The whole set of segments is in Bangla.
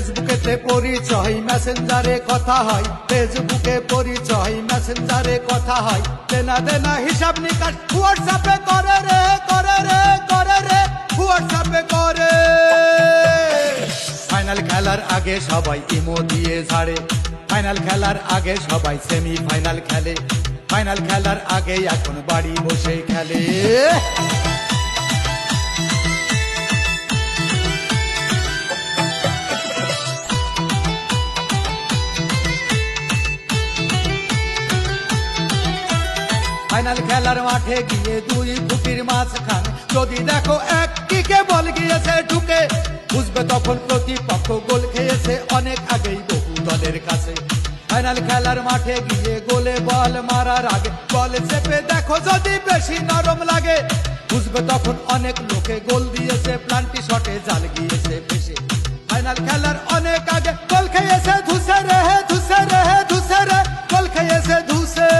ফেসবুকেতে পরিচয় মেসেঞ্জারে কথা হয়, ফেসবুকে পরিচয় মেসেঞ্জারে কথা হয়, দেনা দেনা হিসাব নিকাশ হোয়াটসঅ্যাপে করে রে করে রে করে রে হোয়াটসঅ্যাপে করে। ফাইনাল খেলার আগে সবাই ইমো দিয়ে ঝাড়ে, ফাইনাল খেলার আগে সবাই সেমি ফাইনাল খেলে, ফাইনাল খেলার আগে এখন বাড়ি বসে খেলে। ফাইনাল খেলার মাঠে গিয়ে দুই ফুটির মাঝখানে যদি দেখো এক কিকে বল গিয়েছে ঢুকে, বুঝবে তখন প্রতিপক্ষ গোল খেয়েছে অনেক আগেই বহু দলের কাছে। ফাইনাল খেলার মাঠে গিয়ে গোলে বল মারার আগে বল চেপে দেখো যদি বেশি নরম লাগে, বুঝবে তখন অনেক লোকে গোল দিয়েছে প্লান্টি শটে জাল গিয়েছে ফেসে। ফাইনাল খেলার অনেক আগে গোল খেয়েছে ধুসে রে ধুসে রে ধুসে রে গোল খেয়েছে ধুসে।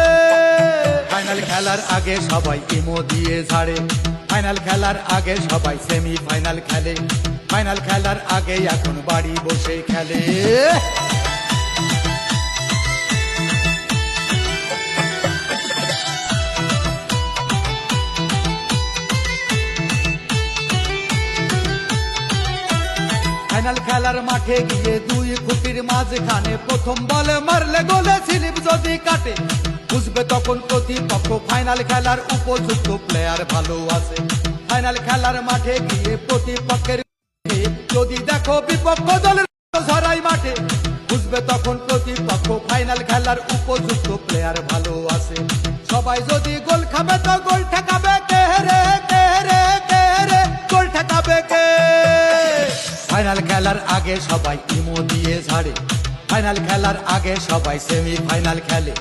ফাইনাল খেলার আগে সবাই ইমো দিয়ে ঝাড়ে, ফাইনাল খেলার আগে সবাই সেমি ফাইনাল খেলে, ফাইনাল খেলার আগে এখন বাড়ি বসে খেলে। ফাইনাল খেলার মাঠে গিয়ে দুই খুঁটির মাঝখানে প্রথম বলে মারলে গোলে স্লিপ যদি কাটে, বুঝবে তখন প্রতিপক্ষ ফাইনাল খেলার উপযুক্ত প্লেয়ার ভালো আছে। ফাইনাল খেলার মাঠে গিয়ে প্রতিপক্ষের যদি দেখো বিপক্ষ দলের সরাই মাঠে, বুঝবে তখন প্রতিপক্ষ ফাইনাল খেলার উপযুক্ত প্লেয়ার ভালো আছে। সবাই যদি গোল খাবে তো গোল ঠেকাবে কে রে কে রে কে রে গোল ঠেকাবে কে। ফাইনাল খেলার আগে সবাই ইমো দিয়ে ঝাড়ে, ফাইনাল খেলার আগে সবাই সেমি ফাইনাল খেলে,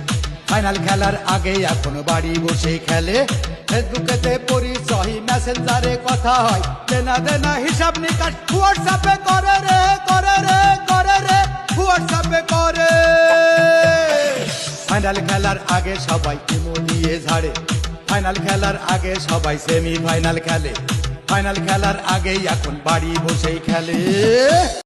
ফাইনাল খেলার আগে এখন বাড়ি বসে খেলে। ফেসবুকেতে পরিচয় মেসেঞ্জারে কথা হয়, দেনা দেনা হিসাব নিকাশ হোয়াটসঅ্যাপে করে রে করে রে করে রে হোয়াটসঅ্যাপে করে। ফাইনাল খেলার আগে সবাই ইমো দিয়ে ঝাড়ে, ফাইনাল খেলার আগে সবাই সেমি ফাইনাল খেলে, ফাইনাল খেলার আগেই এখন বাড়ি বসেই খেলে।